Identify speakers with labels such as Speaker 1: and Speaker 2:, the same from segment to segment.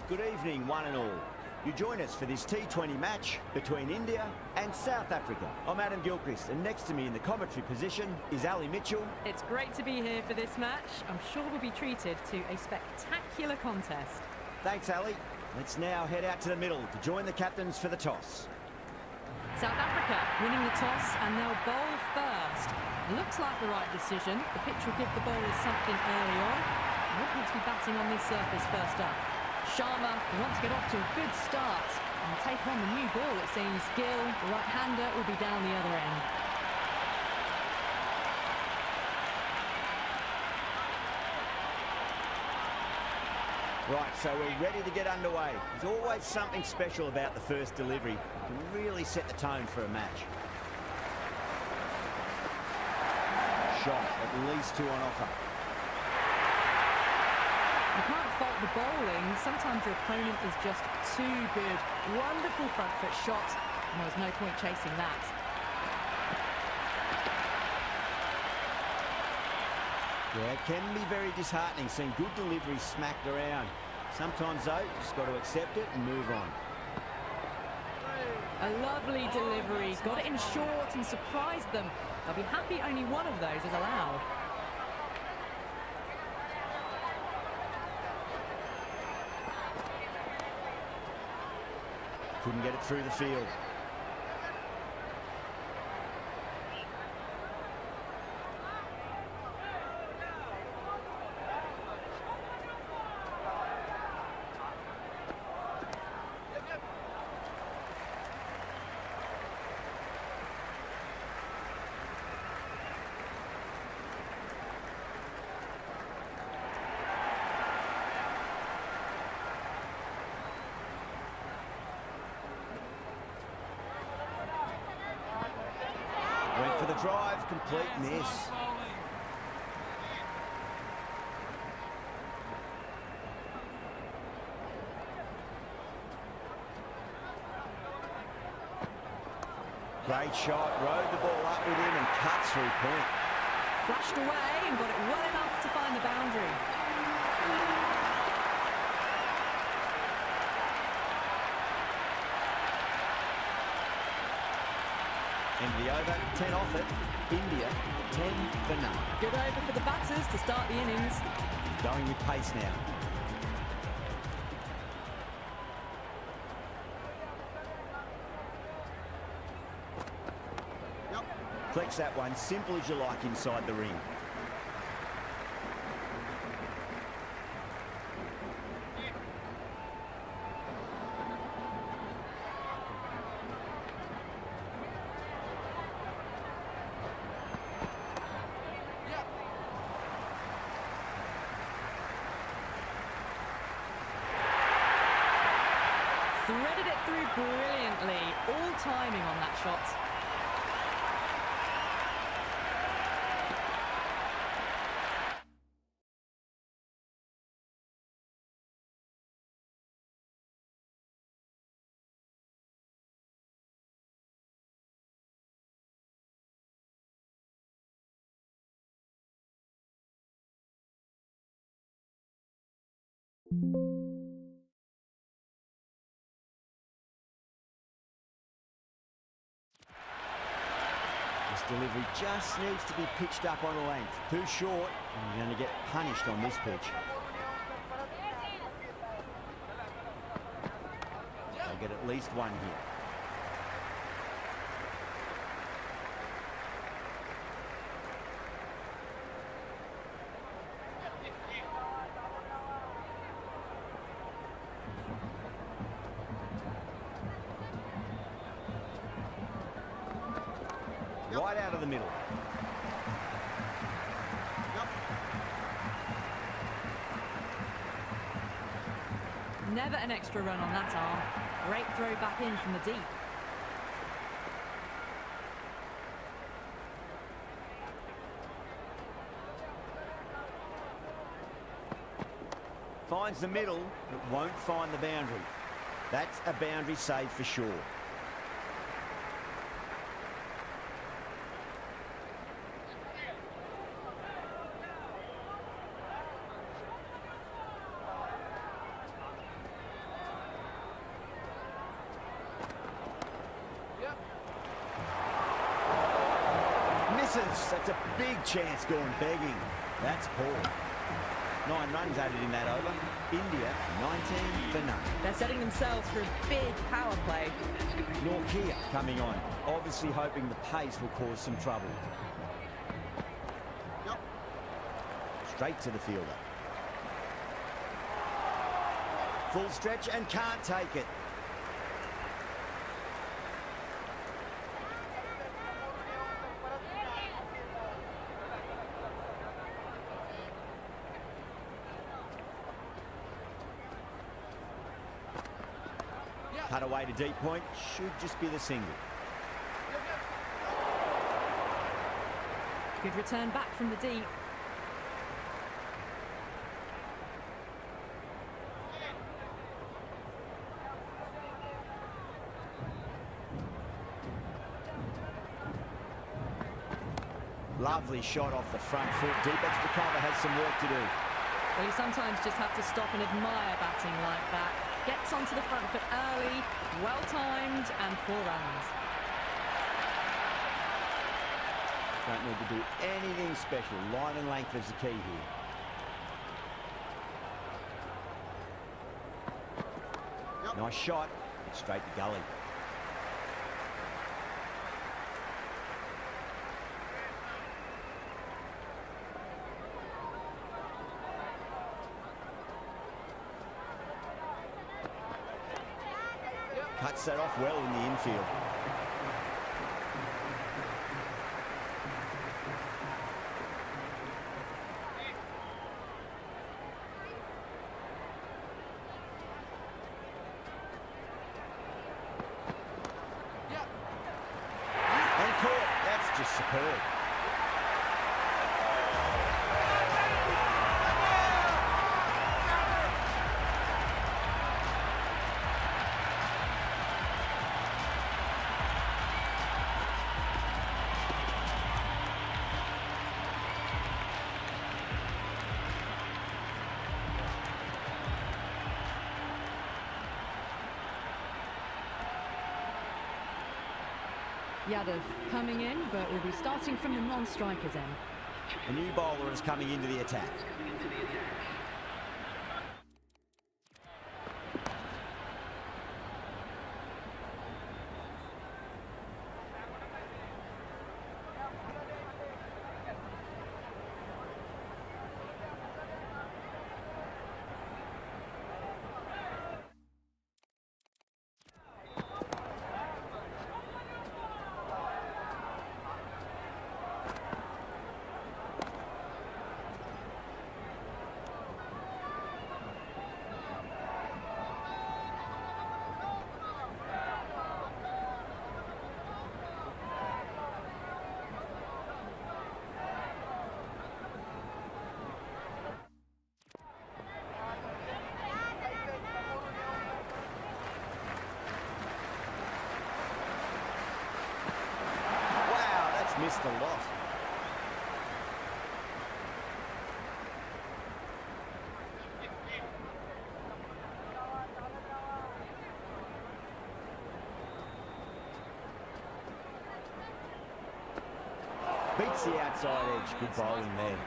Speaker 1: Good evening, one and all. You join us for this T20 match between India and South Africa. I'm Adam Gilchrist, and next to me in the commentary position is Ali Mitchell.
Speaker 2: It's great to be here for this match. I'm sure we'll be treated to a spectacular contest.
Speaker 1: Thanks, Ali. Let's now head out to the middle to join the captains for the toss.
Speaker 2: South Africa winning the toss, and they'll bowl first. Looks like the right decision. The pitch will give the bowlers something early on. They won't want to be batting on this surface first up. Sharma wants to get off to a good start and take on the new ball, it seems. Gill, the right-hander, will be down the other end.
Speaker 1: Right, so we're ready to get underway. There's always something special about the first delivery. It can really set the tone for a match. Shot, at least two on offer.
Speaker 2: You can't fault the bowling. Sometimes your opponent is just too good. Wonderful front foot shot, and there was no point chasing that.
Speaker 1: Yeah, it can be very disheartening seeing good deliveries smacked around. Sometimes, though, you just got to accept it and move on.
Speaker 2: A lovely delivery. Got it in short and surprised them. They'll be happy only one of those is allowed.
Speaker 1: Couldn't get it through the field. Went for the drive, complete miss. Great shot, rode the ball up with him and cut through point.
Speaker 2: Flashed away and got it well enough to find the boundary.
Speaker 1: End of the over, 10 off it. India, 10 for none.
Speaker 2: Good over for the batters to start the innings.
Speaker 1: Going with pace now. Flex that one, simple as you like inside the ring.
Speaker 2: Threaded it through brilliantly. All timing on that shot.
Speaker 1: This delivery just needs to be pitched up on a length. Too short, and you're going to get punished on this pitch. They'll get at least one here. Right out of the middle.
Speaker 2: Never an extra run on that arm. Great throw back in from the deep.
Speaker 1: Finds the middle, but won't find the boundary. That's a boundary save for sure. chance. That's a big chance gone begging. That's poor. 9 runs added in that over. India, 19 for none.
Speaker 2: They're setting themselves for a big power play.
Speaker 1: Norkia coming on, obviously hoping the pace will cause some trouble. Straight to the fielder. Full stretch and can't take it. Cut away to deep point, should just be the single.
Speaker 2: Good return back from the deep.
Speaker 1: Lovely shot off the front foot. Deep edge to cover, has some work to do.
Speaker 2: Well, you sometimes just have to stop and admire batting like that. Gets onto the front foot early, well-timed, and 4 runs.
Speaker 1: Don't need to do anything special. Line and length is the key here. Nice shot. Straight to gully. Cuts that off well in the infield. And caught. That's just superb.
Speaker 2: Yadav coming in, but will be starting from the non-strikers end.
Speaker 1: A new bowler is coming into the attack. Missed a lot. Beats the outside edge. Good bowling there.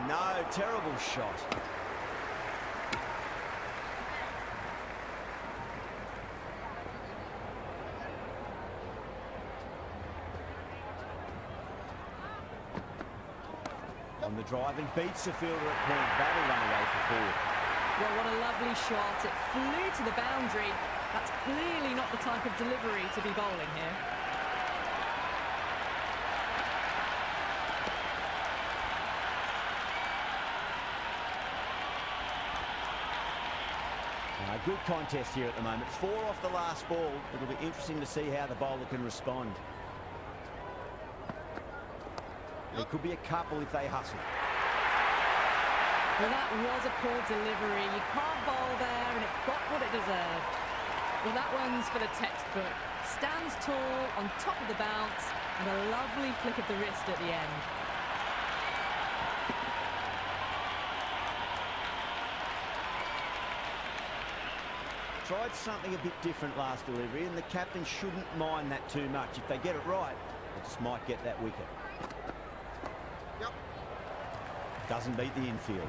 Speaker 1: No, terrible shot. On the drive and beats the fielder at point. That'll run away for 4.
Speaker 2: Well, what a lovely shot. It flew to the boundary. That's clearly not the type of delivery to be bowling here.
Speaker 1: Good contest here at the moment. 4 off the last ball. It'll be interesting to see how the bowler can respond. There could be a couple if they hustle.
Speaker 2: Well, that was a poor delivery. You can't bowl there, and it got what it deserved. Well, that one's for the textbook. Stands tall, on top of the bounce, and a lovely flick of the wrist at the end.
Speaker 1: tried something a bit different last delivery, and the captain shouldn't mind that too much. If they get it right, they just might get that wicket.
Speaker 3: Yep.
Speaker 1: Doesn't beat the infield.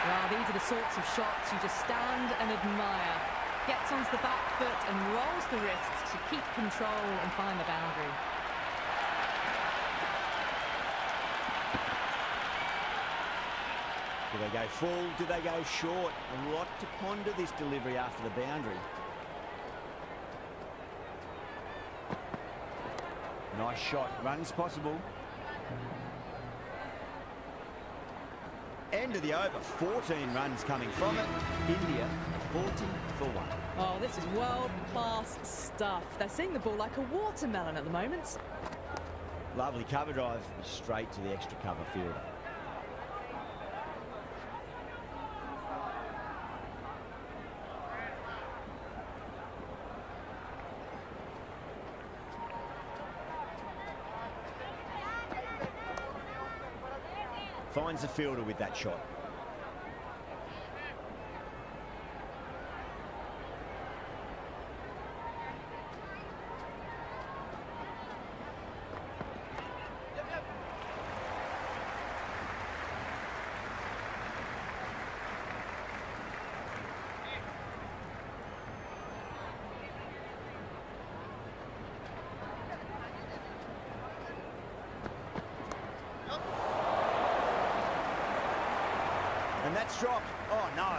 Speaker 2: Well, these are the sorts of shots you just stand and admire. Gets onto the back foot and rolls the wrists to keep control and find the boundary.
Speaker 1: Do they go full? Do they go short? A lot to ponder this delivery after the boundary. Nice shot. Runs possible. End of the over. 14 runs coming from it. India 40 for 1.
Speaker 2: Oh, this is world-class stuff. They're seeing the ball like a watermelon at the moment.
Speaker 1: Lovely cover drive. Straight to the extra cover fielder. Finds the fielder with that shot. And that's dropped. Oh, no.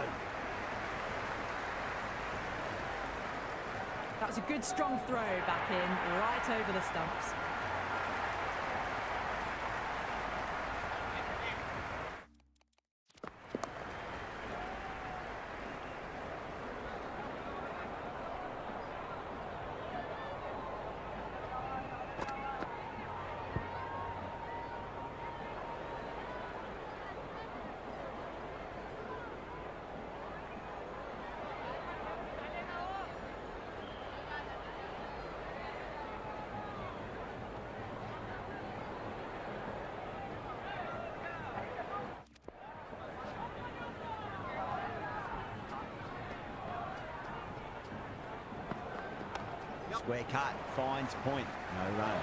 Speaker 2: That was a good, strong throw back in, right over the stumps.
Speaker 1: Square cut, finds point, no run.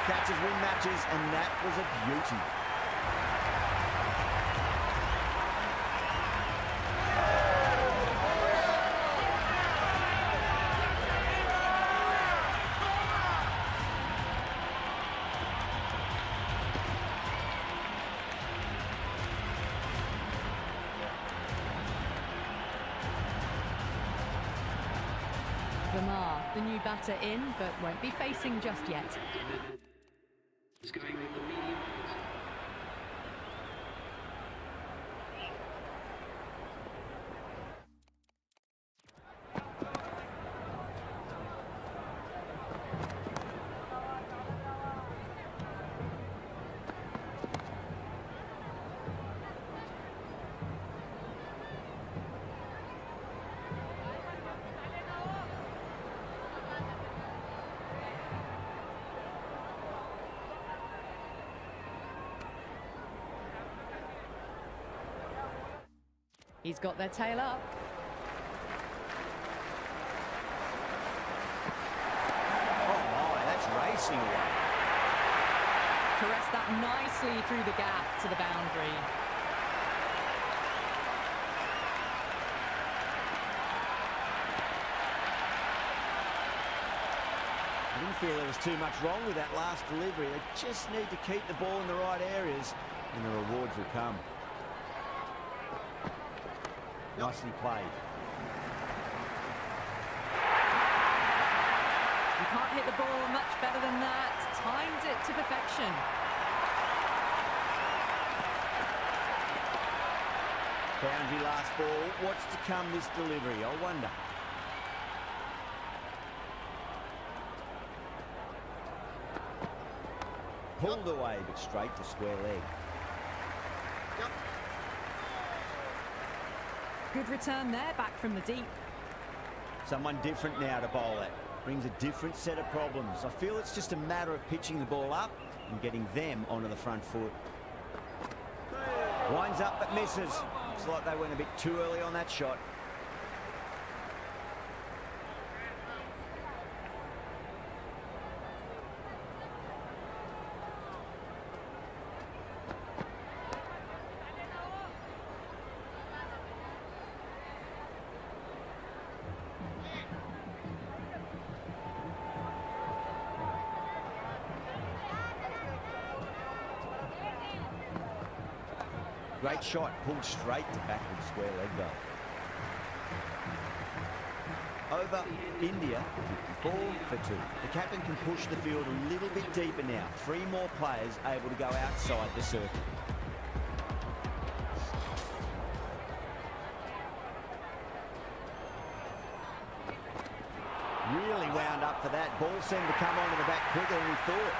Speaker 1: Catches win matches, and that was a beauty.
Speaker 2: The new batter in, but won't be facing just yet. He's got their tail up.
Speaker 1: Oh my, that's racing away.
Speaker 2: Caressed that nicely through the gap to the boundary.
Speaker 1: I didn't feel there was too much wrong with that last delivery. They just need to keep the ball in the right areas, and the rewards will come. Nicely played.
Speaker 2: You can't hit the ball much better than that. Timed it to perfection.
Speaker 1: Boundary last ball. What's to come this delivery, I wonder. Pulled away, but straight to square leg.
Speaker 3: Yep.
Speaker 2: Good return there, back from the deep.
Speaker 1: Someone different now to bowl at. Brings a different set of problems. I feel it's just a matter of pitching the ball up and getting them onto the front foot. Winds up but misses. Looks like they went a bit too early on that shot. Great shot, pulled straight to backward square leg goal. Over India, 54 for 2. The captain can push the field a little bit deeper now. 3 more players able to go outside the circle. Really wound up for that. Ball seemed to come onto the back quicker than we thought.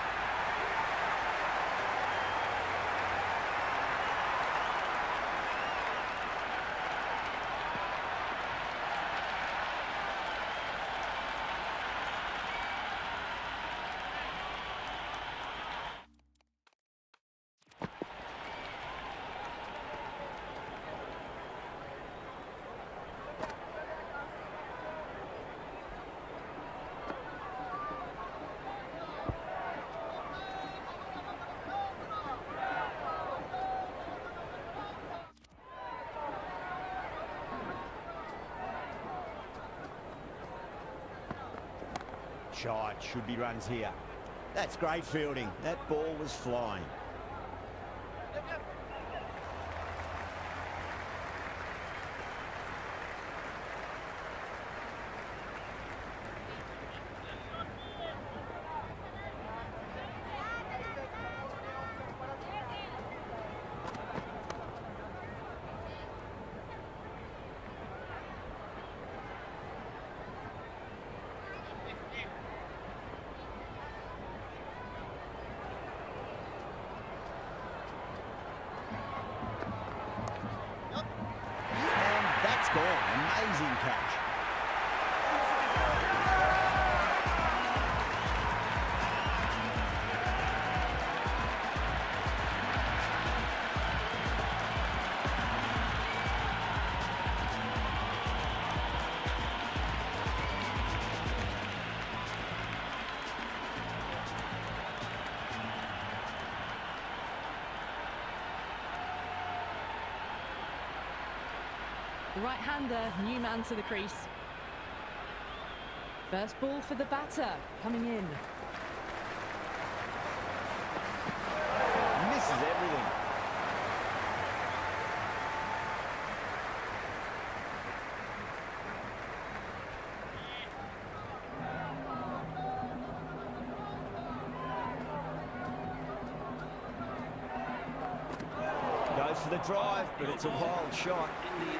Speaker 1: Shot, should be runs here. That's great fielding. That ball was flying. Amazing catch.
Speaker 2: The right-hander, new man to the crease. First ball for the batter, coming in.
Speaker 1: Misses everything. Goes for the drive, but it's a wild shot.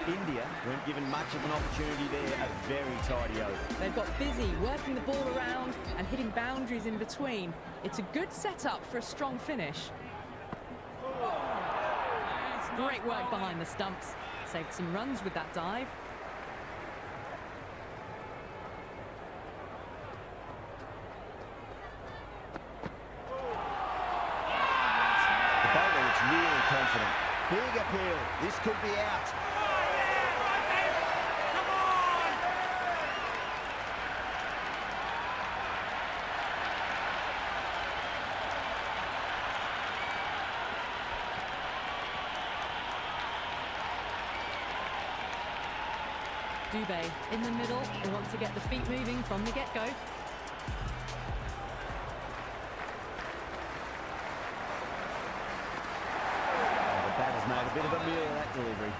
Speaker 1: India weren't given much of an opportunity there. A very tidy over.
Speaker 2: They've got busy working the ball around and hitting boundaries in between. It's a good setup for a strong finish. Great work behind the stumps. Saved some runs with that dive.
Speaker 1: The bowler looks really confident. Big appeal. This could be out.
Speaker 2: Dubé in the middle. They want to get the feet moving from the get-go.
Speaker 1: Batter's made a bit of a meal of that delivery.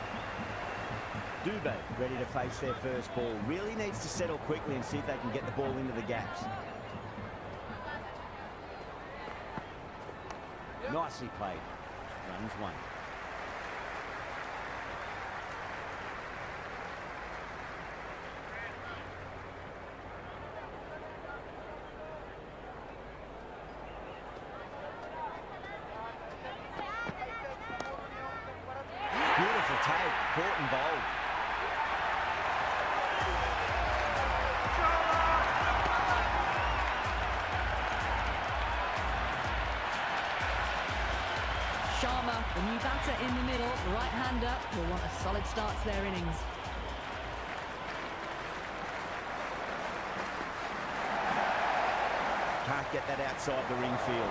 Speaker 1: Dubé ready to face their first ball. Really needs to settle quickly and see if they can get the ball into the gaps. Nicely played. Runs one.
Speaker 2: Sharma, the new batter in the middle, right-hander, will want a solid start to their innings.
Speaker 1: Can't get that outside the ring field.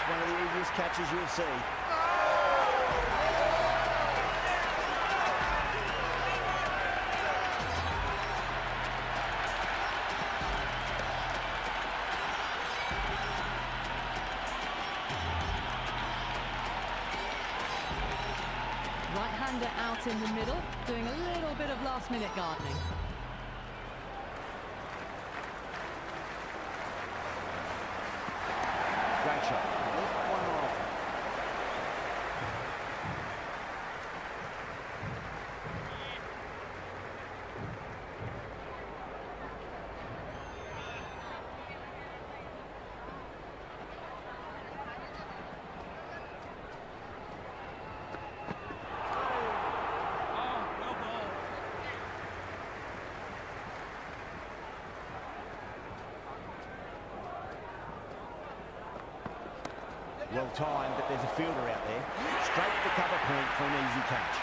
Speaker 1: One of the easiest catches you'll see.
Speaker 2: Right-hander out in the middle, doing a little bit of last-minute gardening.
Speaker 1: Great shot. One more off. Well timed, but there's a fielder out there. Straight to cover point for an easy catch.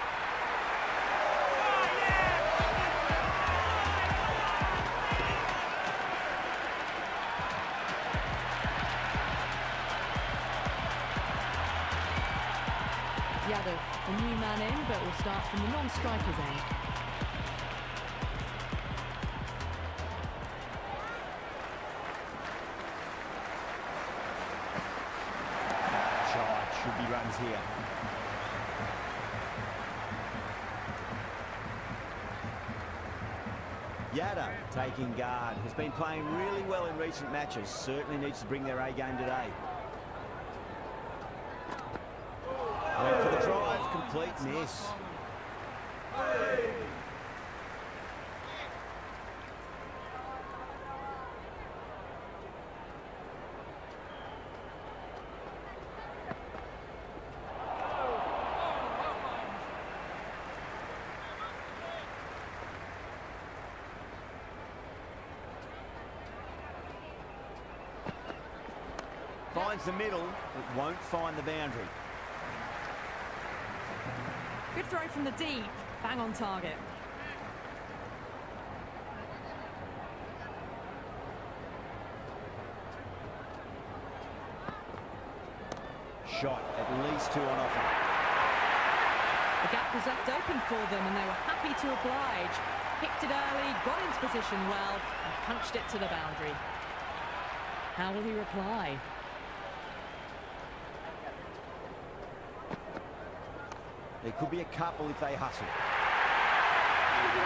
Speaker 2: Yadav, the new man in, but will start from the non-striker's end.
Speaker 1: Should be runs here. Yadav taking guard. Has been playing really well in recent matches. Certainly needs to bring their A game today. Went for the drive. Complete miss. Finds the middle, but won't find the boundary.
Speaker 2: Good throw from the deep, bang on target.
Speaker 1: Shot, at least two on offer.
Speaker 2: The gap was left open for them and they were happy to oblige. Picked it early, got into position well, and punched it to the boundary. How will he reply?
Speaker 1: There could be a couple if they hustle.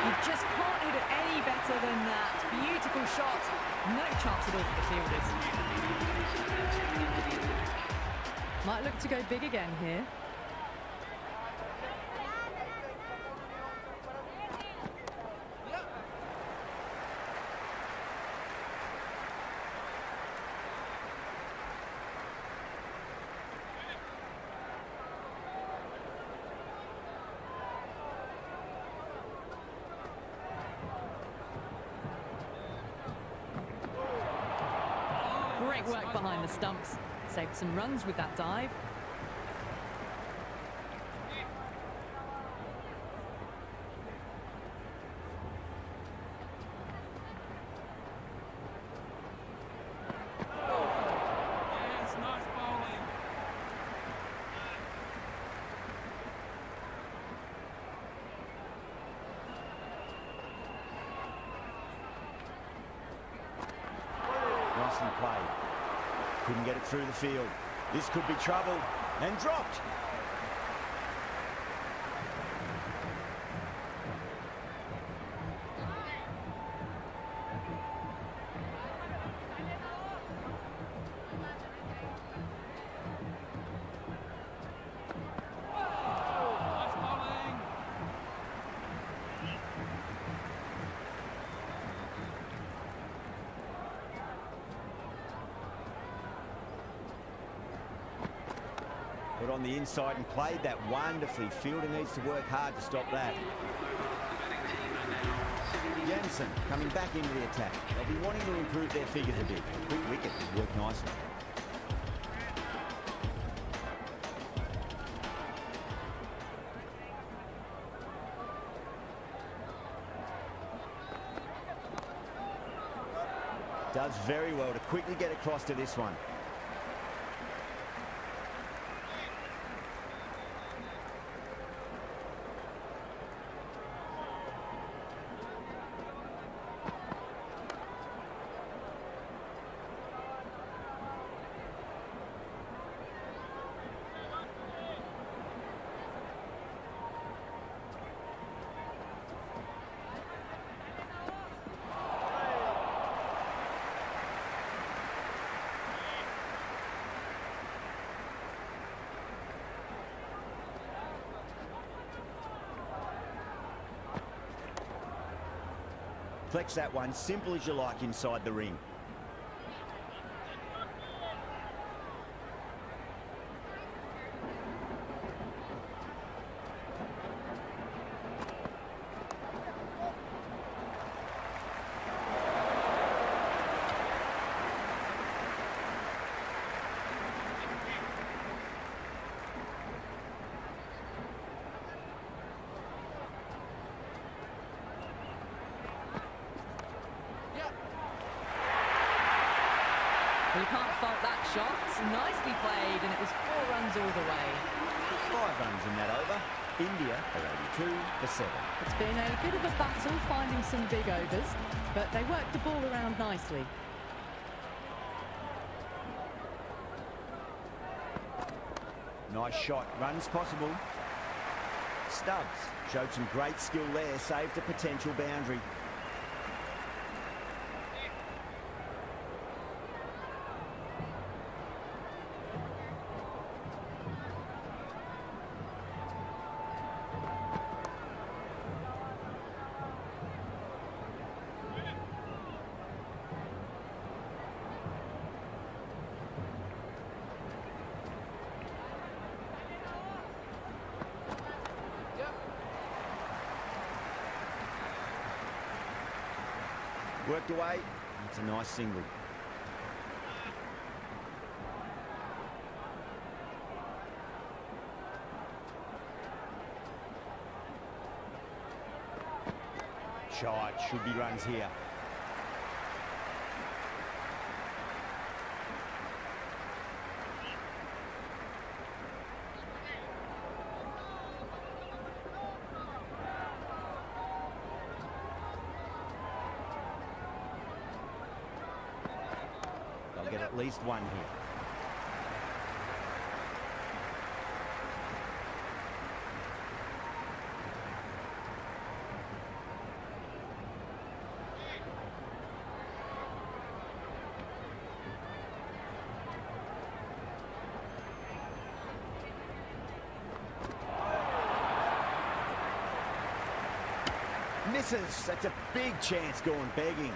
Speaker 2: You just can't hit it any better than that. Beautiful shot. No chance at all for the fielders. Might look to go big again here. Great work behind the stumps. Saved some runs with that dive.
Speaker 1: play. Couldn't get it through the field. This could be trouble. And dropped. Put on the inside and played that wonderfully. Fielder needs to work hard to stop that. Jensen coming back into the attack. They'll be wanting to improve their figures a bit. Quick wicket would work nicely. Does very well to quickly get across to this one. Flex that one, simple as you like inside the ring.
Speaker 2: You can't fault that shot. Nicely played, and it was 4 runs all the way.
Speaker 1: 5 runs in that over. India are 82 for 7.
Speaker 2: It's been a bit of a battle finding some big overs, but they worked the ball around nicely.
Speaker 1: Nice shot. Runs possible. Stubbs showed some great skill there. Saved a potential boundary. Worked away. It's a nice single. Shot. Should be runs here. Get at least one here. Misses. That's a big chance going begging.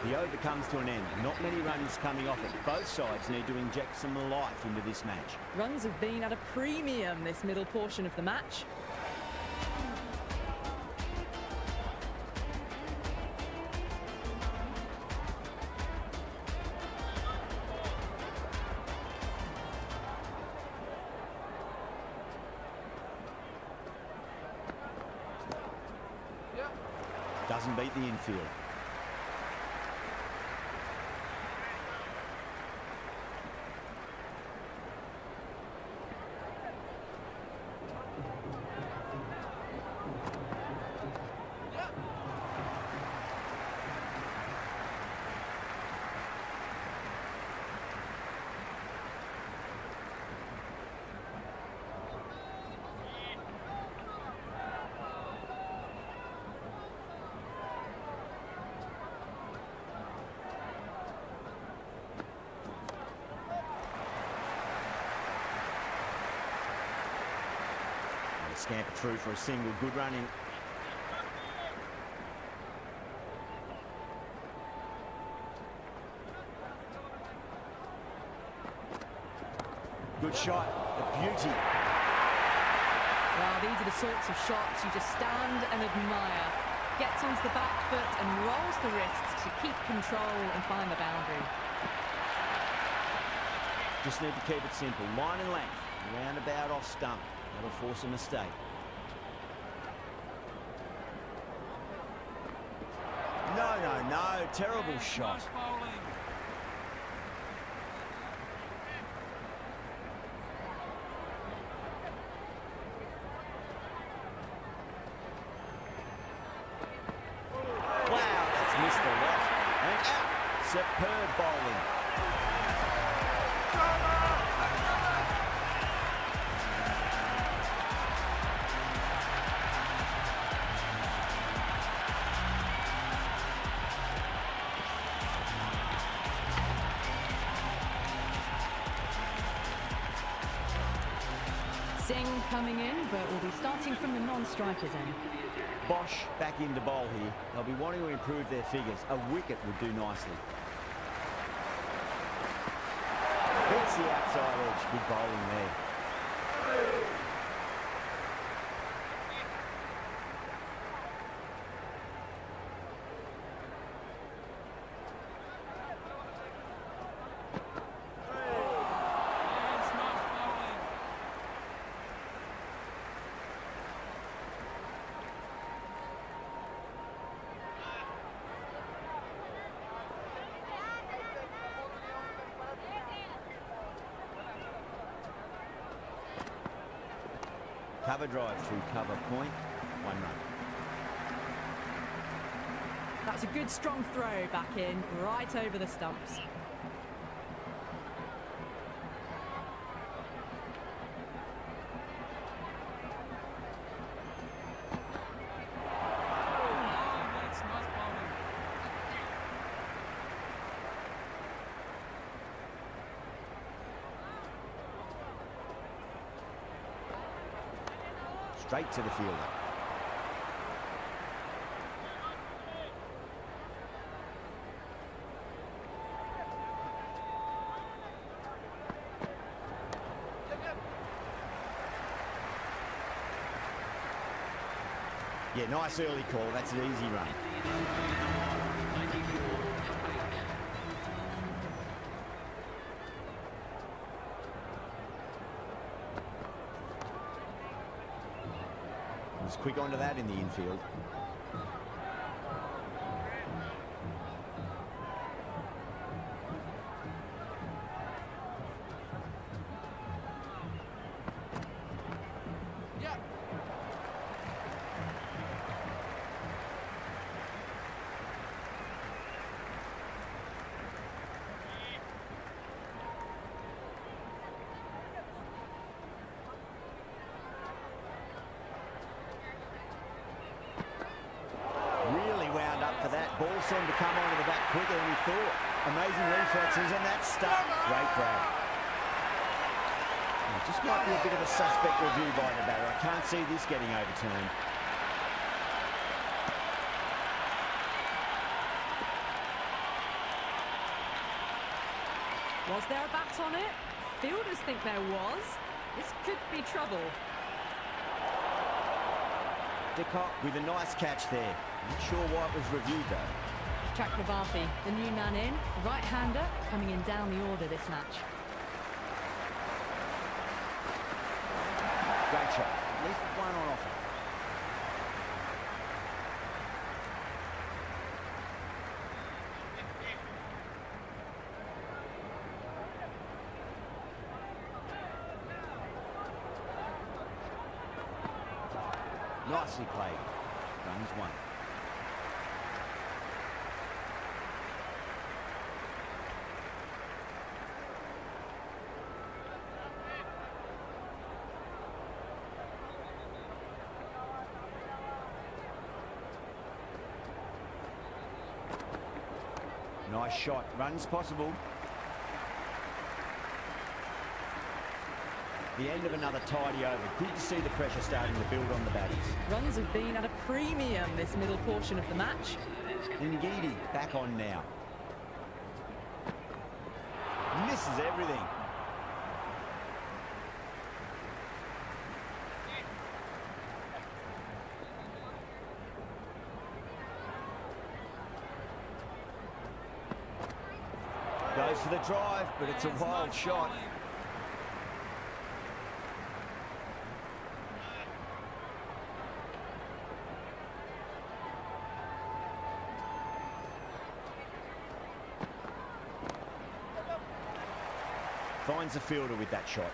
Speaker 1: The over comes to an end. Not many runs coming off it. Both sides need to inject some life into this match.
Speaker 2: Runs have been at a premium this middle portion of the match.
Speaker 1: Doesn't beat the infield. scamper through for a single. Good running. Good shot. A beauty.
Speaker 2: Well, these are the sorts of shots you just stand and admire. Gets onto the back foot and rolls the wrists to keep control and find the boundary.
Speaker 1: Just need to keep it simple. Line and length. Roundabout off stump. That'll force a mistake. No, no, no. Terrible shot. Wow, that's missed a lot. And out. Superb bowling.
Speaker 2: Singh coming in, but will be starting from the non-strikers end.
Speaker 1: Bosch back into bowl here. They'll be wanting to improve their figures. A wicket would do nicely. Hits the outside edge. Good bowling there. Cover drive through cover point. 1 run.
Speaker 2: That's a good strong throw back in, right over the stumps.
Speaker 1: Straight to the fielder. Yeah, nice early call. That's an easy run. Was quick onto that in the infield.
Speaker 3: Yeah.
Speaker 1: Ball seemed to come onto the back quicker than we thought. Amazing reflexes and that stuck. Great grab. Just might be a bit of a suspect review by the batter. I can't see this getting overturned.
Speaker 2: Was there a bat on it? Fielders think there was. This could be trouble.
Speaker 1: Dickott with a nice catch there. Not sure why it was reviewed though.
Speaker 2: Chakravarti, the new man in, right-hander, coming in down the order this match.
Speaker 1: Great shot. At least one on offer. Nicely played. Runs one. Nice shot. Runs possible. The end of another tidy over. Good to see the pressure starting to build on the batters.
Speaker 2: Runs have been at a premium this middle portion of the match.
Speaker 1: Ngidi back on now. Misses everything. Goes for the drive, but it's a wild shot. Finds the fielder with that shot.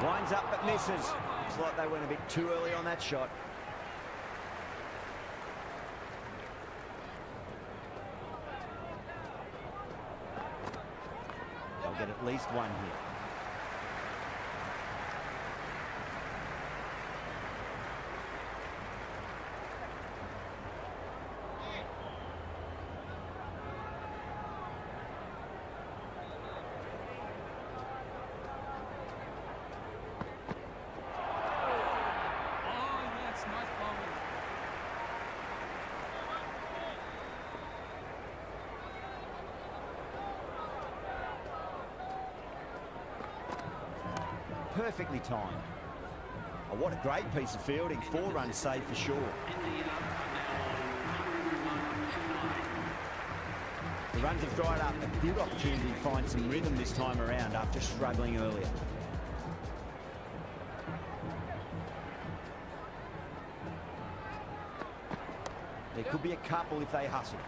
Speaker 1: Winds up but misses. Looks like they went a bit too early on that shot. They'll get at least one here. Perfectly timed. Oh, what a great piece of fielding. 4 runs saved for sure. The runs have dried up. A good opportunity to find some rhythm this time around after struggling earlier. There could be a couple if they hustle.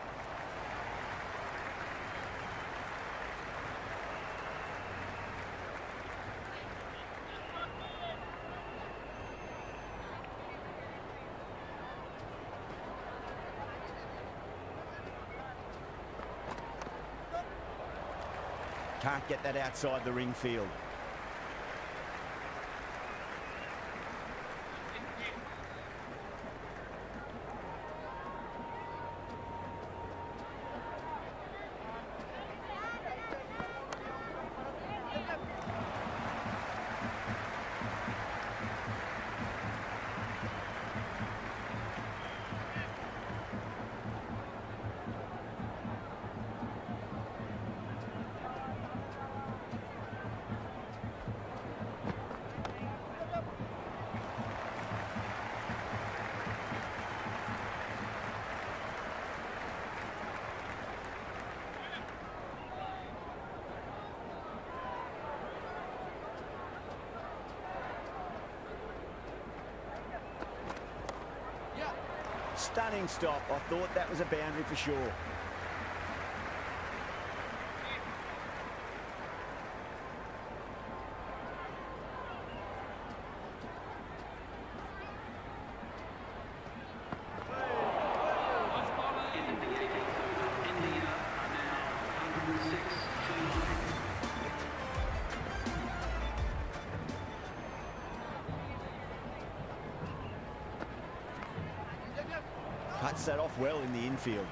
Speaker 1: Can't get that outside the ring field. Stunning stop. I thought that was a boundary for sure. Cuts that off well in the infield.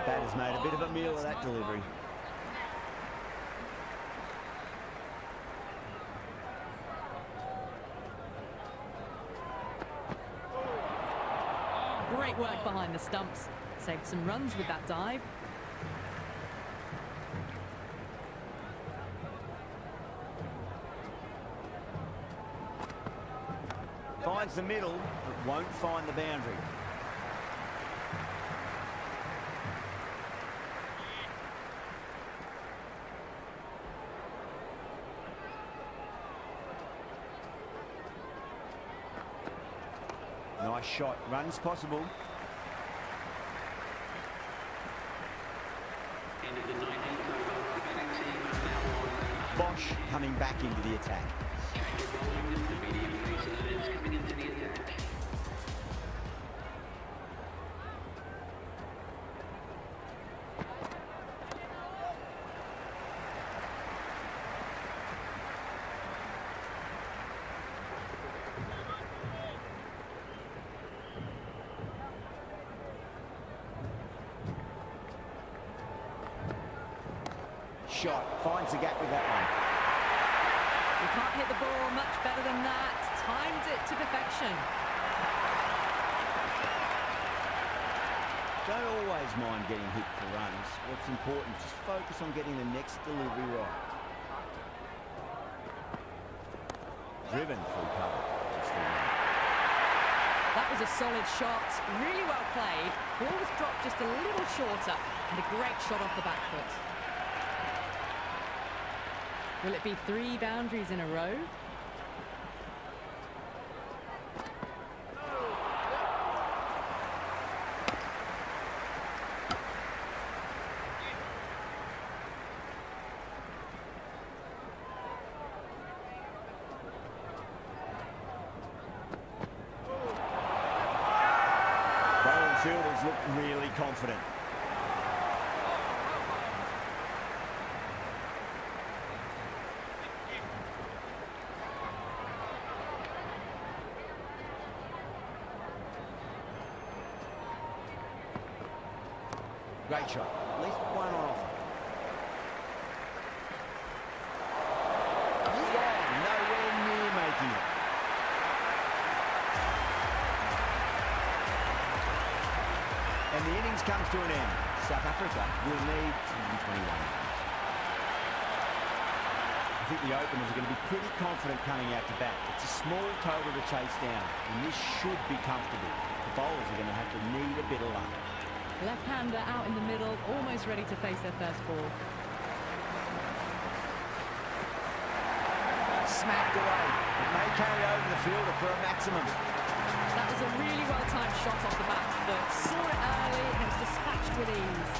Speaker 1: Batter's made a bit of a meal of that delivery.
Speaker 2: Great work behind the stumps. Saved some runs with that dive.
Speaker 1: Finds the middle, but won't find the boundary. Nice shot. Run's possible. Bosch coming back into the attack. Shot, finds the gap with that one.
Speaker 2: You can't hit the ball much better than that. Timed it to perfection.
Speaker 1: Don't always mind getting hit for runs. What's important, just focus on getting the next delivery right. Driven through cover.
Speaker 2: That was a solid shot, really well played. Ball was dropped just a little shorter, and a great shot off the back foot. Will it be 3 boundaries in a row?
Speaker 1: Bowling fielders look really confident. Great shot. At least one on offer. Nowhere near making it. And the innings comes to an end. South Africa will need 121 runs. I think the openers are going to be pretty confident coming out to bat. It's a small total to chase down, and this should be comfortable. The bowlers are going to have to need a bit of luck.
Speaker 2: Left-hander out in the middle, almost ready to face their first ball.
Speaker 1: Smacked away. It may carry over the fielder for a maximum.
Speaker 2: That was a really well-timed shot off the back foot. Saw it early and it was dispatched with ease.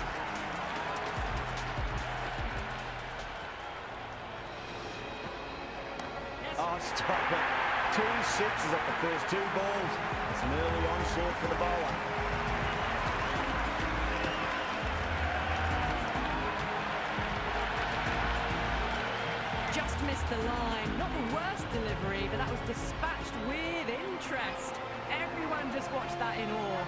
Speaker 1: Oh, stop it. 2 sixes at the first 2 balls. It's an early onslaught for the bowler.
Speaker 2: Just missed the line. Not the worst delivery, but that was dispatched with interest. Everyone just watched that in awe.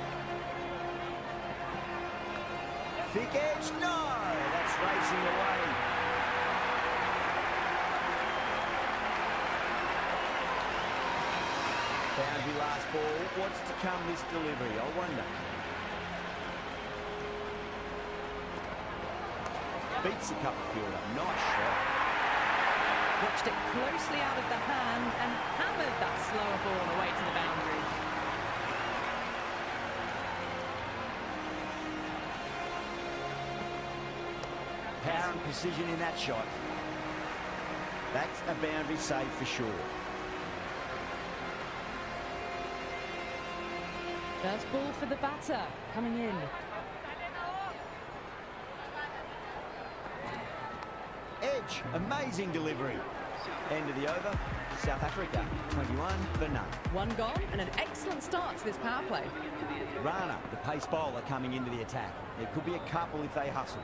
Speaker 1: Thick edge, no! That's racing away. Boundary last ball. What's to come this delivery? I wonder. Beats the cover fielder. Nice shot.
Speaker 2: Watched it closely out of the hand and hammered that slower ball away to the boundary.
Speaker 1: Power and precision in that shot. That's a boundary save for sure.
Speaker 2: First ball for the batter, coming in.
Speaker 1: Edge, amazing delivery. End of the over, South Africa, 21 for none.
Speaker 2: 1 gone and an excellent start to this power play.
Speaker 1: Rana, the pace bowler, coming into the attack. There could be a couple if they hustle.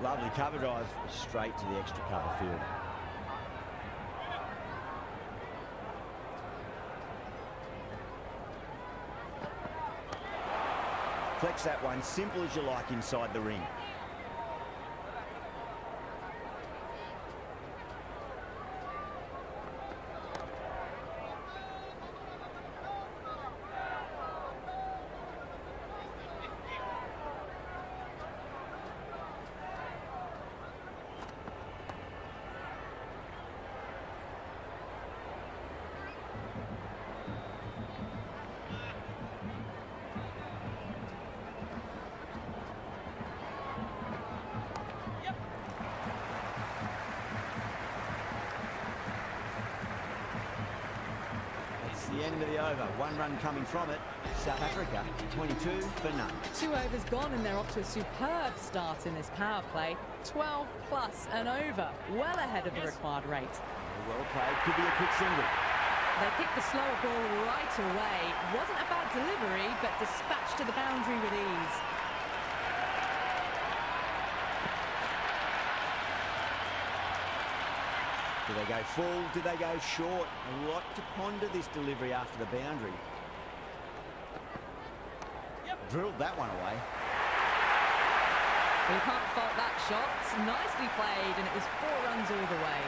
Speaker 1: Lovely cover drive straight to the extra cover field. Flex that one, simple as you like inside the ring. over. 1 run coming from it. South Africa, 22 for none.
Speaker 2: 2 overs gone and they're off to a superb start in this power play. 12 plus and over, well ahead of the required rate.
Speaker 1: Well played, could be a quick single.
Speaker 2: They picked the slower ball right away. Wasn't a bad delivery, but dispatched to the boundary with ease.
Speaker 1: Do they go full? Do they go short? A lot to ponder this delivery after the boundary. Drilled that one away.
Speaker 2: You can't fault that shot. Nicely played, and it was 4 runs all the way.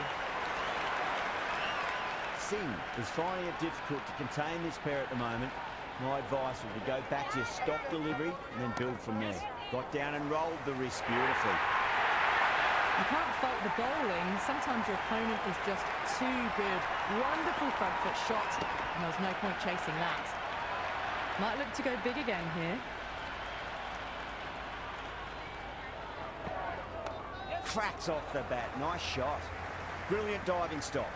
Speaker 1: Singh is finding it difficult to contain this pair at the moment. My advice would be go back to your stock delivery and then build from there. Got down and rolled the wrist beautifully.
Speaker 2: You can't fault the bowling. Sometimes your opponent is just too good. Wonderful front foot shot, and there was no point chasing that. Might look to go big again here.
Speaker 1: Cracks off the bat. Nice shot. Brilliant diving stop.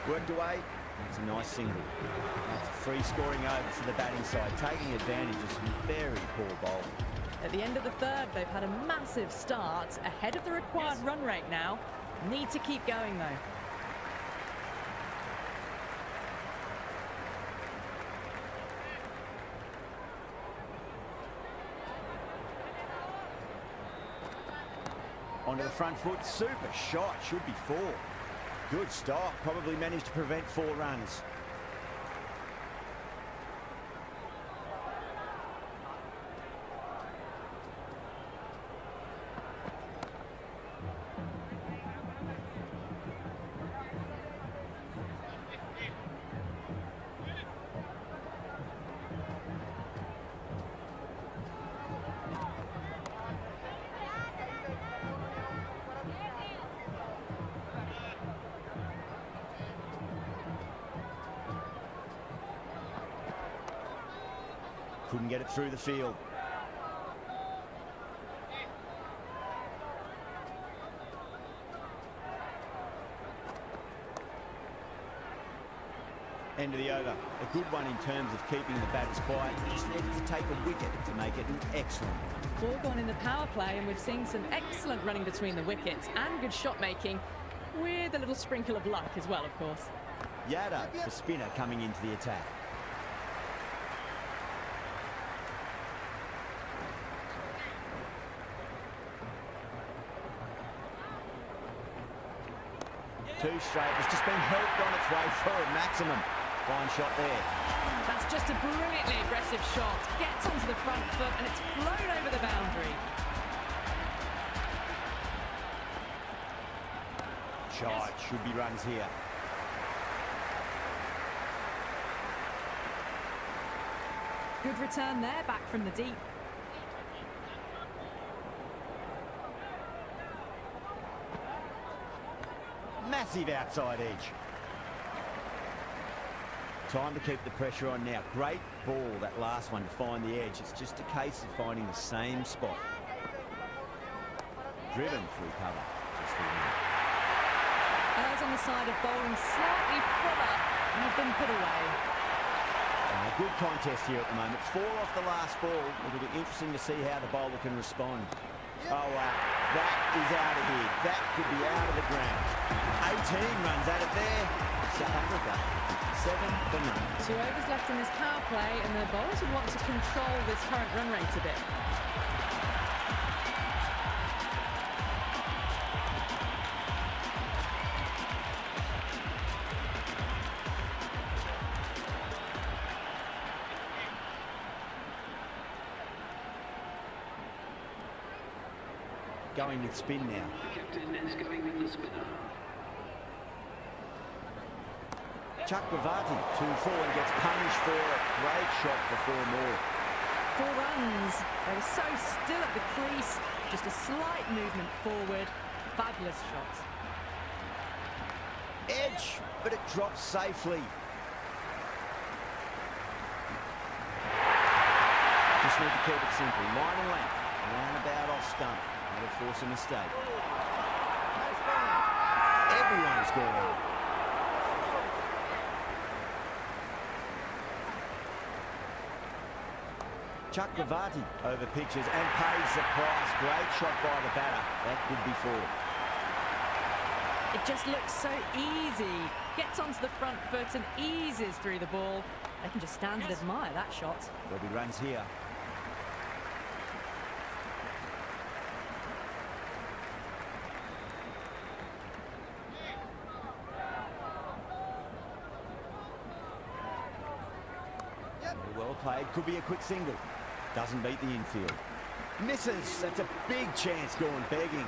Speaker 1: Worked away. It's a nice single. That's a free scoring over for the batting side, taking advantage of some very poor bowling.
Speaker 2: At the end of the third, they've had a massive start, ahead of the required run rate now. Need to keep going though.
Speaker 1: Onto the front foot, super shot, should be 4. Good stop, probably managed to prevent 4 runs. Couldn't get it through the field. End of the over. A good one in terms of keeping the batters quiet. Just needed to take a wicket to make it an excellent one.
Speaker 2: 4 gone in the power play, and we've seen some excellent running between the wickets and good shot making, with a little sprinkle of luck as well, of course.
Speaker 1: Yadav, the spinner, coming into the attack. Too straight. It's just been helped on its way for a maximum. Fine shot there.
Speaker 2: That's just a brilliantly aggressive shot. Gets onto the front foot and it's flown over the boundary.
Speaker 1: Shot. Should be runs here.
Speaker 2: Good return there, back from the deep.
Speaker 1: Massive outside edge. Time to keep the pressure on now. Great ball, that last one, to find the edge. It's just a case of finding the same spot. Driven through cover. Just the win.
Speaker 2: Errs on the side of bowling slightly fuller and have been put away.
Speaker 1: A good contest here at the moment. 4 off the last ball. It'll be interesting to see how the bowler can respond. Oh, wow. That is out of here. That could be out of the ground. 18 runs out of there. South Africa, 7 for none.
Speaker 2: 2 overs left in this power play, and the bowlers would want to control this current run rate a bit.
Speaker 1: Going with spin now.
Speaker 4: The captain is going with the spinner.
Speaker 1: Chakravarti, 2-4, and gets punished for it. Great shot for 4 more.
Speaker 2: 4 runs. They were so still at the crease. Just a slight movement forward. Fabulous shot.
Speaker 1: Edge, but it drops safely. Just need to keep it simple. Line and length. Roundabout off stump. That'll force a mistake. Everyone's going up. Chakravarti over pitches and pays the price. Great shot by the batter. That could be 4.
Speaker 2: It just looks so easy. Gets onto the front foot and eases through the ball. They can just stand and admire that shot.
Speaker 1: There'll be runs here. Well played. Could be a quick single. Doesn't beat the infield. Misses. That's a big chance going begging.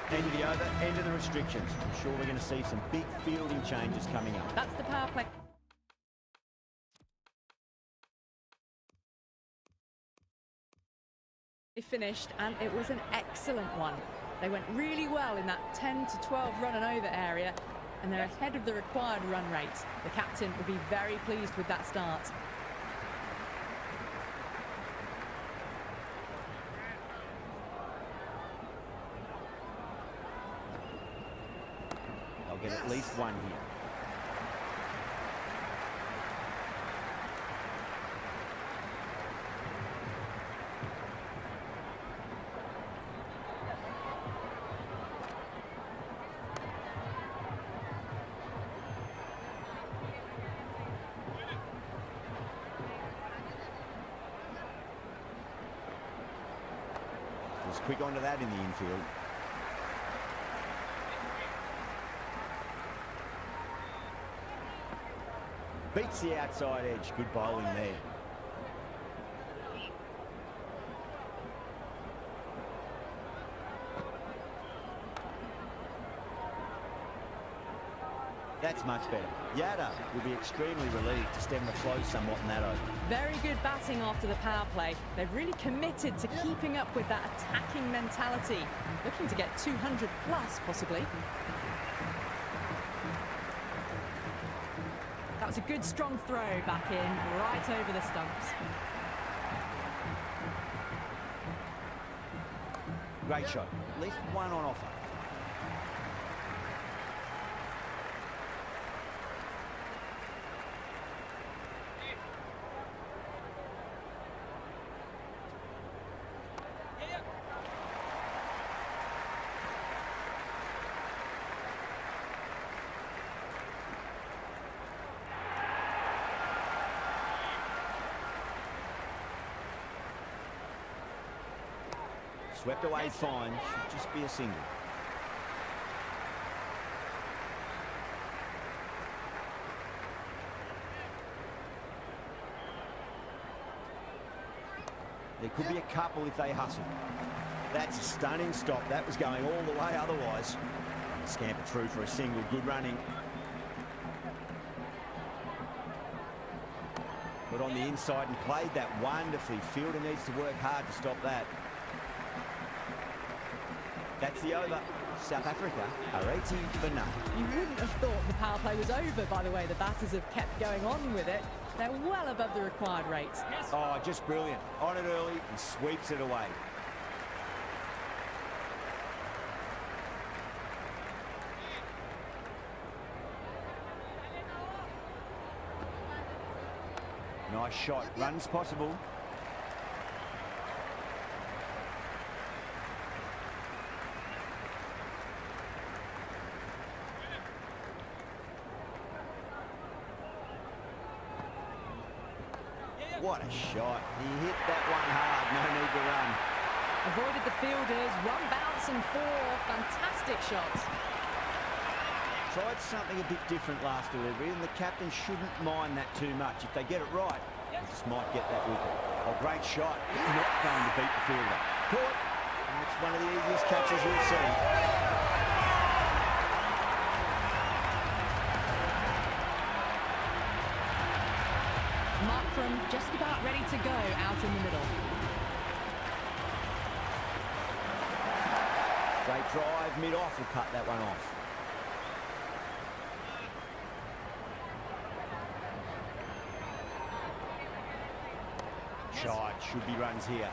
Speaker 1: End of the over, end of the restrictions. I'm sure we're going to see some big fielding changes coming up.
Speaker 2: That's the power play. They finished, and it was an excellent one. They went really well in that 10 to 12 run and over area, and they're ahead of the required run rate. The captain will be very pleased with that start.
Speaker 1: They'll get at least one here. Was quick onto that in the infield. Beats the outside edge. Good bowling there. That's much better. Yada will be extremely relieved to stem the flow somewhat in that over.
Speaker 2: Very good batting after the power play. They've really committed to keeping up with that attacking mentality. Looking to get 200 plus, possibly. That was a good strong throw back in, right over the stumps.
Speaker 1: Great shot. At least one on offer. Swept away fine, should just be a single. There could be a couple if they hustle. That's a stunning stop. That was going all the way otherwise. Scamper through for a single. Good running. Put on the inside and played that wonderfully. Fielder needs to work hard to stop that. That's the over. South Africa are 80 for none.
Speaker 2: You wouldn't have thought the power play was over by the way the batters have kept going on with it. They're well above the required rate.
Speaker 1: Oh, just brilliant. On it early and sweeps it away. Nice shot. Runs possible. What a shot. He hit that one hard. No need to run.
Speaker 2: Avoided the fielders. One bounce and 4. Fantastic shots.
Speaker 1: Tried something a bit different last delivery, and the captain shouldn't mind that too much. If they get it right, they just might get that wicket. Oh, great shot. Not going to beat the fielder. Caught. And it's one of the easiest catches you'll see.
Speaker 2: spectrum just about ready to go out in the middle.
Speaker 1: Great drive, mid-off, will cut that one off. Shot, should be runs here.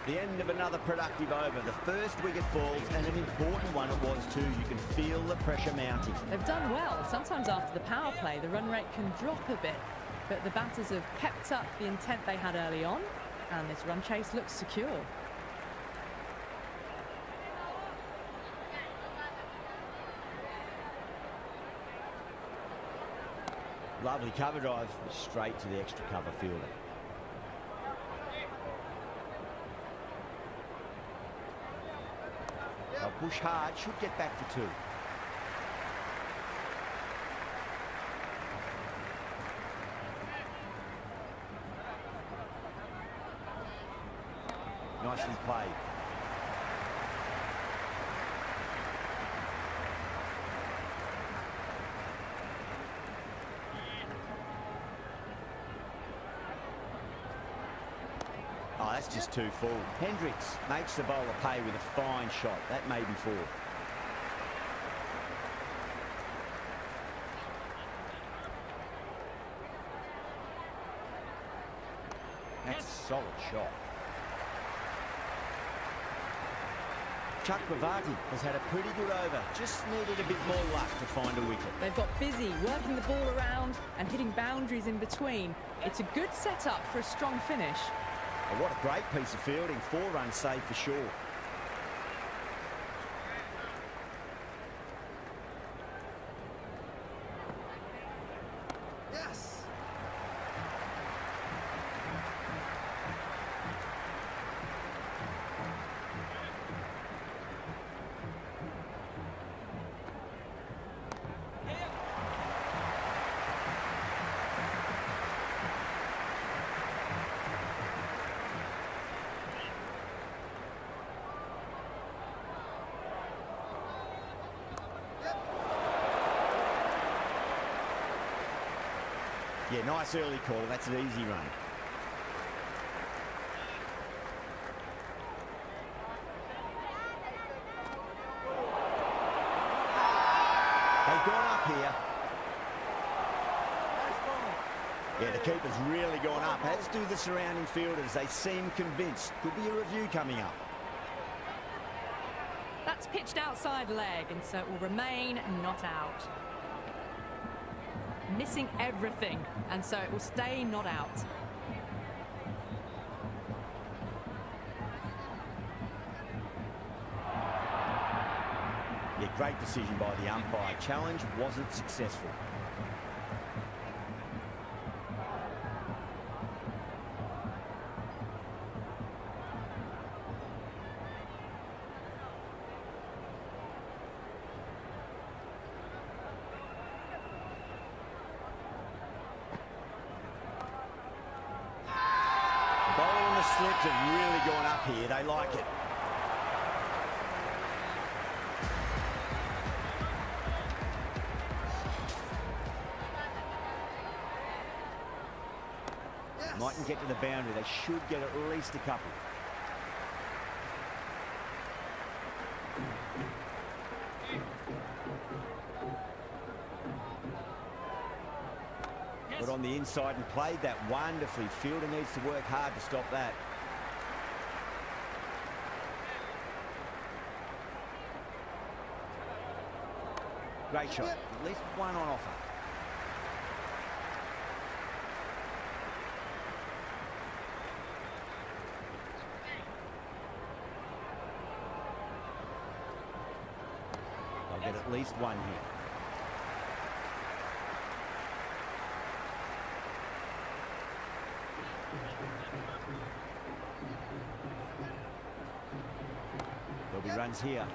Speaker 1: The end of another productive over. The first wicket falls, and an important one it was too. You can feel the pressure mounting.
Speaker 2: They've done well. Sometimes after the power play, the run rate can drop a bit, but the batters have kept up the intent they had early on, and this run chase looks secure.
Speaker 1: Lovely cover drive, straight to the extra cover fielder. They'll push hard, should get back for two. Nicely played. Oh, that's just too full. Hendricks makes the bowler pay with a fine shot. That may be four. That's a solid shot. Kevale has had a pretty good over. Just needed a bit more luck to find a wicket.
Speaker 2: They've got busy working the ball around and hitting boundaries in between. It's a good setup for a strong finish.
Speaker 1: Oh, what a great piece of fielding. 4 runs saved for sure.
Speaker 3: Yes.
Speaker 1: Yeah, nice early call. That's an easy run. They've gone up here. Yeah, the keeper's really gone up. As do the surrounding fielders. They seem convinced. Could be a review coming up.
Speaker 2: That's pitched outside leg, and so it will remain not out. Missing everything, and so it will stay not out.
Speaker 1: Yeah, great decision by the umpire. Challenge wasn't successful. The slips have really gone up here. They like it.
Speaker 3: Yes.
Speaker 1: Mightn't get to the boundary. They should get at least a couple. Got on the inside and played that wonderfully. Fielder needs to work hard to stop that. Great shot. At least one on offer. They'll get at least one here. There'll be runs here.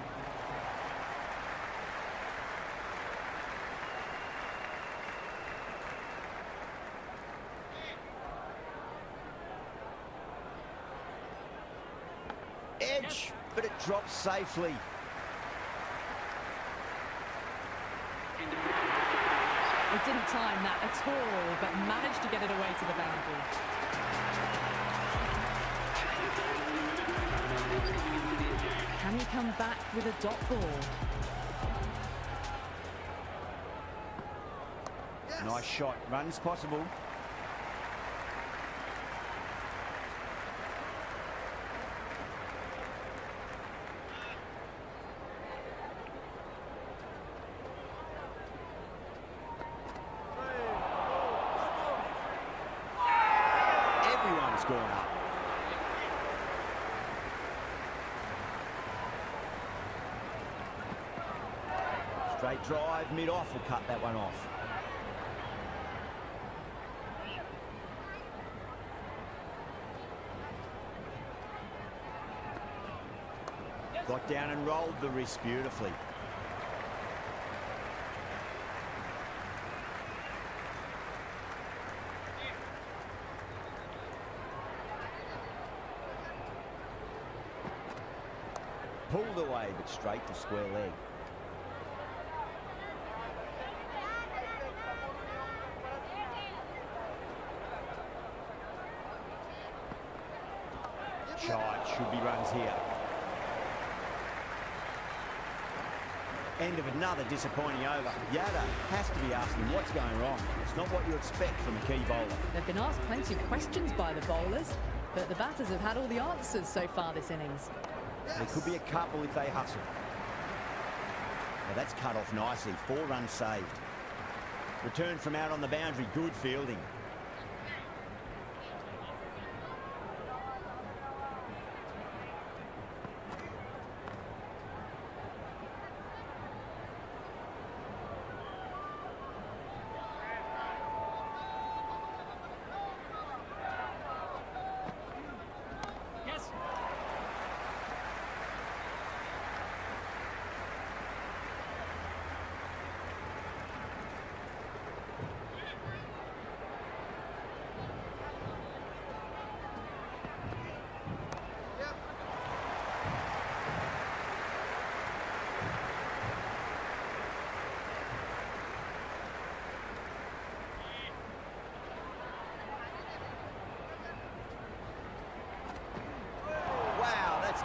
Speaker 1: Edge, but it drops safely.
Speaker 2: He didn't time that at all, but managed to get it away to the boundary. Can he come back with a dot ball?
Speaker 3: Yes.
Speaker 1: Nice shot. Runs possible. Everyone's gone up. Straight drive, mid-off will cut that one off. Got down and rolled the wrist beautifully. Pulled away, but straight to square leg. Shot, should be runs here. End of another disappointing over. Yada has to be asking what's going wrong. It's not what you expect from a key bowler.
Speaker 2: They've been asked plenty of questions by the bowlers, but the batters have had all the answers so far this innings.
Speaker 1: There could be a couple if they hustle. Now that's cut off nicely. 4 runs saved. Return from out on the boundary. Good fielding.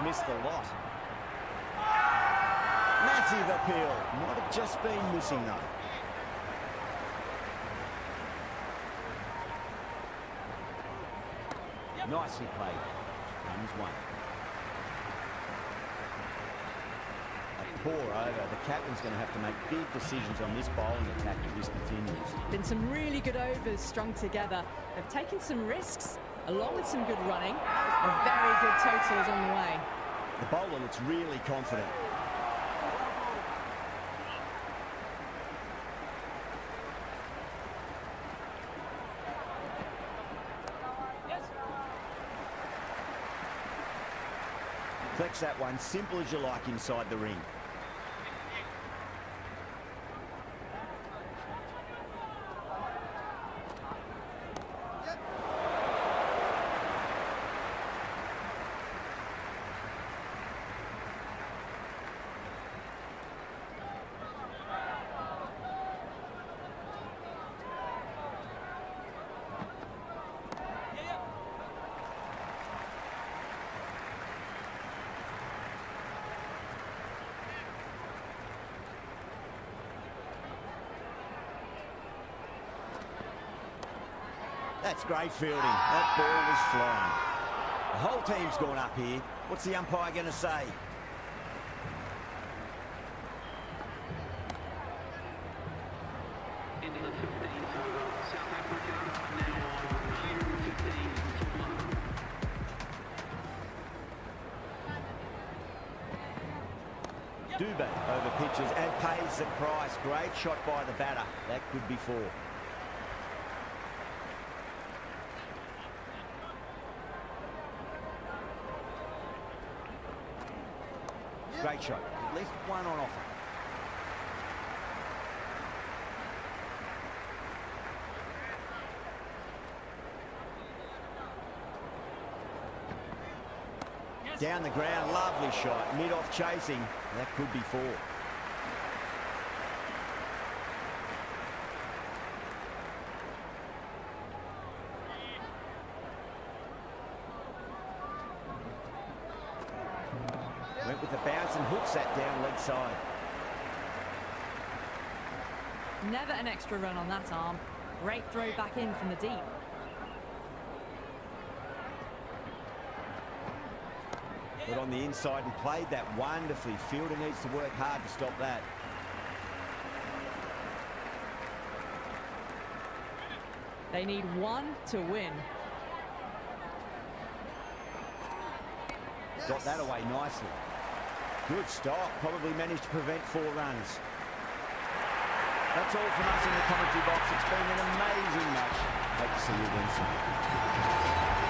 Speaker 1: Missed the lot. Massive appeal. Might have just been missing though. Nicely played. Runs 1. A poor over. The captain's going to have to make big decisions on this bowling attack if this continues.
Speaker 2: Been some really good overs strung together. They've taken some risks, along with some good running. A very good totals on the way.
Speaker 1: The bowler looks really confident. Flex that one, simple as you like inside the ring. That's great fielding. That ball was flying. The whole team's gone up here. What's the umpire going to say?
Speaker 4: Into the 15th over, South Africa now on 115 for one.
Speaker 1: Dubé over pitches and pays the price. Great shot by the batter. That could be 4. Great shot. At least one on offer. Down the ground, lovely shot. Mid-off chasing. That could be 4. it with the bounce and hooks that down leg side.
Speaker 2: Never an extra run on that arm. Great throw back in from the deep.
Speaker 1: Got on the inside and played that wonderfully. Fielder needs to work hard to stop that.
Speaker 2: They need one to win.
Speaker 1: Got that away nicely. Good stop. Probably managed to prevent 4 runs. That's all from us in the commentary box. It's been an amazing match. Hope to see you again soon.